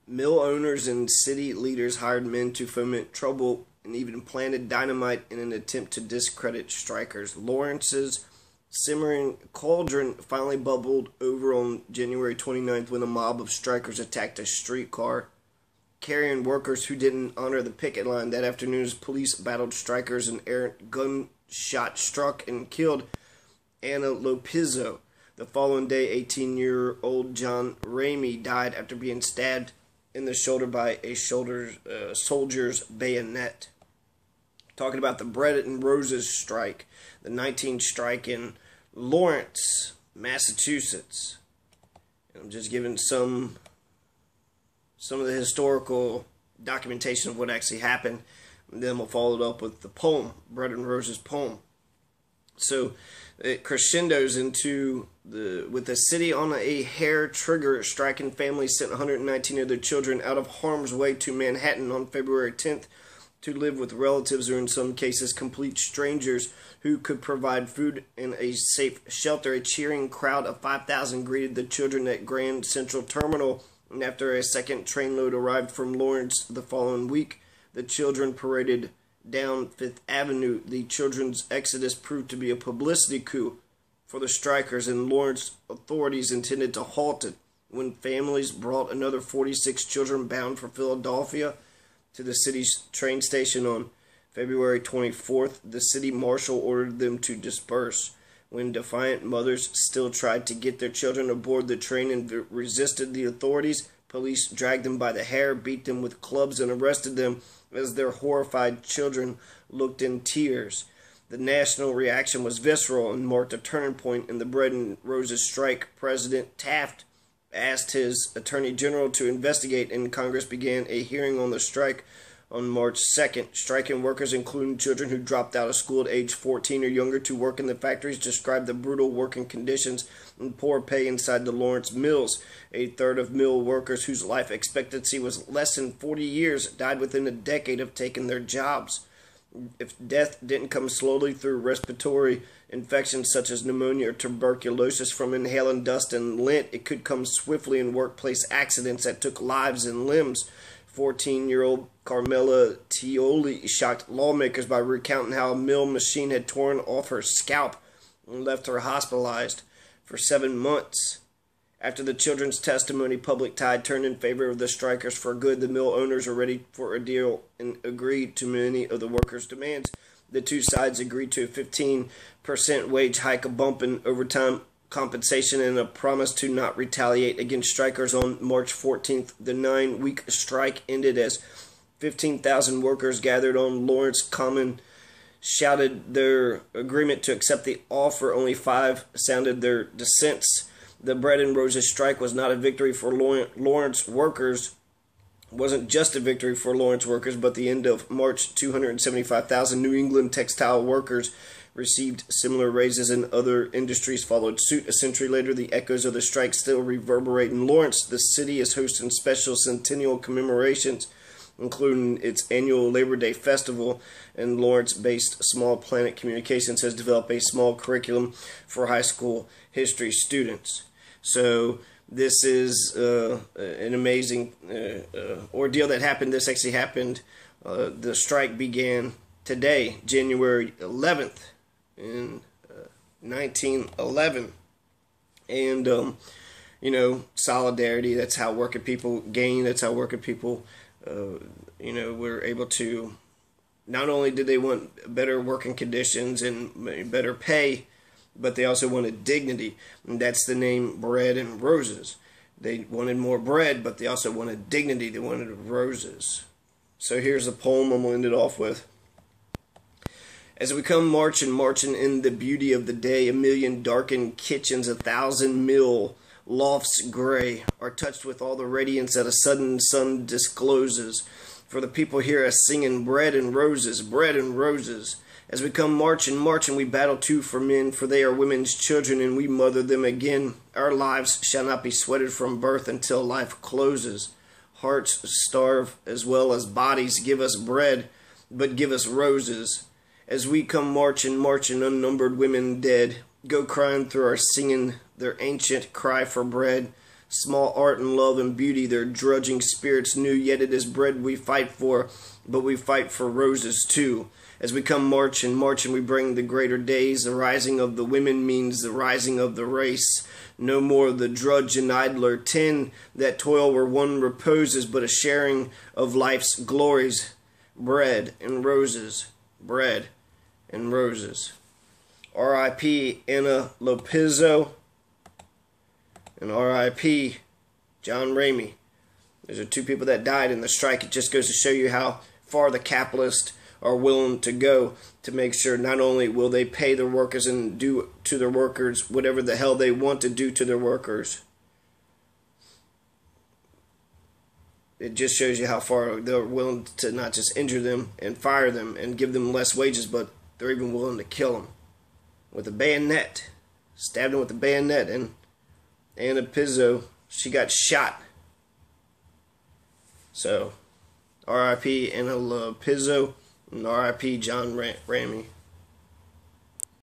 Mill owners and city leaders hired men to foment trouble and even planted dynamite in an attempt to discredit strikers. Lawrence's simmering cauldron finally bubbled over on January 29th when a mob of strikers attacked a streetcar carrying workers who didn't honor the picket line. That afternoon, as police battled strikers, an errant gunshot struck and killed Anna Lopizzo. The following day, 18-year-old John Ramey died after being stabbed in the shoulder by a soldier's bayonet. Talking about the Bread and Roses strike, the 19th strike in Lawrence, Massachusetts. I'm just giving some of the historical documentation of what actually happened, and then we'll follow it up with the poem, Bread and Roses poem. So it crescendos into with the city on a hair trigger, striking families sent 119 of their children out of harm's way to Manhattan on February 10th to live with relatives, or in some cases complete strangers who could provide food and a safe shelter. A cheering crowd of 5,000 greeted the children at Grand Central Terminal, and after a second trainload arrived from Lawrence the following week, the children paraded down Fifth Avenue. The children's exodus proved to be a publicity coup for the strikers, and Lawrence authorities intended to halt it. When families brought another 46 children bound for Philadelphia to the city's train station on February 24th, the city marshal ordered them to disperse. When defiant mothers still tried to get their children aboard the train and resisted the authorities, police dragged them by the hair, beat them with clubs, and arrested them as their horrified children looked in tears. The national reaction was visceral and marked a turning point in the Bread and Roses strike. President Taft asked his attorney general to investigate, and Congress began a hearing on the strike on March 2nd. Striking workers, including children who dropped out of school at age 14 or younger to work in the factories, described the brutal working conditions and poor pay inside the Lawrence mills. A third of mill workers whose life expectancy was less than 40 years died within a decade of taking their jobs. If death didn't come slowly through respiratory infections such as pneumonia or tuberculosis from inhaling dust and lint, it could come swiftly in workplace accidents that took lives and limbs. 14-year-old Carmela Tioli shocked lawmakers by recounting how a mill machine had torn off her scalp and left her hospitalized for 7 months. After the children's testimony, public tide turned in favor of the strikers for good. The mill owners are ready for a deal and agreed to many of the workers' demands. The two sides agreed to a 15% wage hike, a bump in overtime compensation, and a promise to not retaliate against strikers. On March 14th, the 9-week strike ended as 15,000 workers gathered on Lawrence Common, shouted their agreement to accept the offer. Only 5 sounded their dissents. The Bread and Roses strike was not a victory for Lawrence workers. It wasn't just a victory for Lawrence workers, but the end of March, 275,000 New England textile workers received similar raises, and other industries followed suit. A century later, the echoes of the strike still reverberate in Lawrence. The city is hosting special centennial commemorations, including its annual Labor Day festival, and Lawrence-based Small Planet Communications has developed a small curriculum for high school history students. So this is an amazing ordeal that happened. This actually happened. The strike began today, January 11th, in 1911. And, you know, solidarity, that's how working people gain. That's how working people, you know, were able to, not only did they want better working conditions and better pay, but they also wanted dignity, and that's the name Bread and Roses. They wanted more bread, but they also wanted dignity. They wanted roses. So here's the poem I'm going to end it off with. As we come marching in the beauty of the day, a million darkened kitchens, 1,000 mill lofts gray, are touched with all the radiance that a sudden sun discloses. For the people here are singing bread and roses, bread and roses. As we come marching, we battle too for men, for they are women's children, and we mother them again. Our lives shall not be sweated from birth until life closes. Hearts starve as well as bodies. Give us bread, but give us roses. As we come marching, unnumbered women dead, go crying through our singing their ancient cry for bread. Small art and love and beauty their drudging spirits knew, yet it is bread we fight for, but we fight for roses too. As we come marching, we bring the greater days. The rising of the women means the rising of the race. No more the drudge and idler, 10 that toil where one reposes, but a sharing of life's glories. Bread and roses, bread and roses. R.I.P. Anna Lopizzo and R.I.P. John Ramey. Those are two people that died in the strike. It just goes to show you how far the capitalists are willing to go to make sure not only will they pay their workers and do to their workers whatever the hell they want to do to their workers. It just shows you how far they're willing to not just injure them and fire them and give them less wages, but they're even willing to kill them with a bayonet. Stabbed them with a bayonet. And Anna Pizzo, she got shot. So, R.I.P. Anna Pizzo and R.I.P. John Ramey.